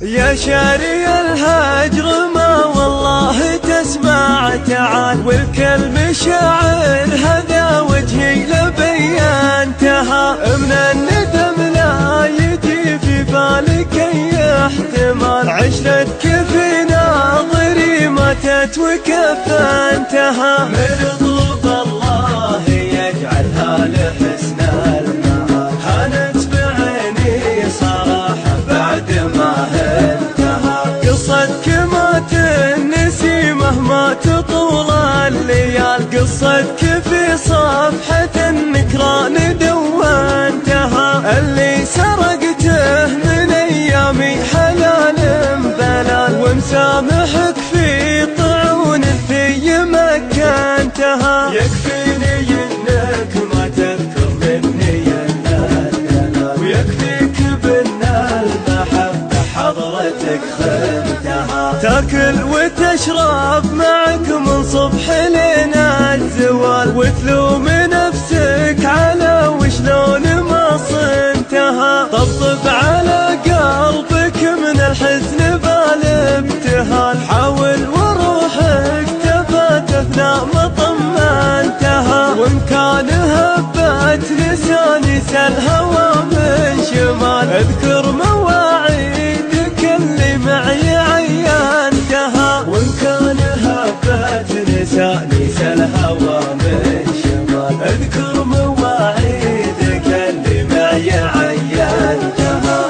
يا شاري الهجر ما والله تسمع تعال، والكلم شاعر هذا وجهي لبيانتها. من الندم لا يجي في بالك اي احتمال، عشرتك في ناظري ماتت وكفنتها. مرضوب الله يجعلها لحسن المآل، هانت بعيني صراحة بعد ما انتهى. قصتك ما تنسي مهما تطول الليال، قصتك في صفحة النكران دونتها. اللي سرقته من ايامي حلال بلال، ومسامحك في طعون في مكانتها. يكفيني انك ما تذكر مني الا، ويكفيك بان المحبة حضرتك خنتها. تاكل وتشرب معك من صبح لنا الزوال، وتلوم نفسك على وشلون ما صنتها. طبطب على قلبك من الحزن بالابتهال، حاول وروحك تبات اثناء ما طمنتها. وان كان هبت لساني سالهوى من شمال، اذكر مواعيدك اللي معي عينتها. وان كان هبت لساني سالهوى من شمال، اذكر مواعيدك اللي معي عينتها.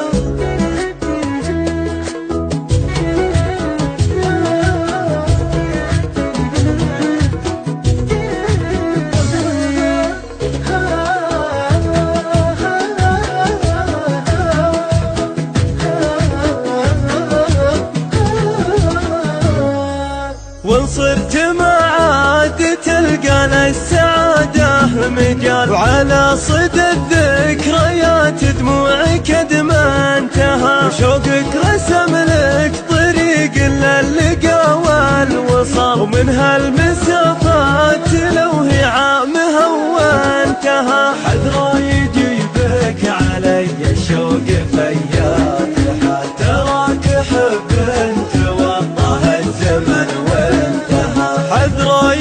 وان صرت ما عاد تلقى للسعادة مجال، وعلى صدى الذكريات دموعك قد ما انتهى. وشوقك رسم لك طريق للقى والوصال، ومن هالمسافات لو هي عامها وانتهى. حذرا يجيبك علي الشوق فيات حال، تراك حب انت والله الزمن وانتهى. حذرا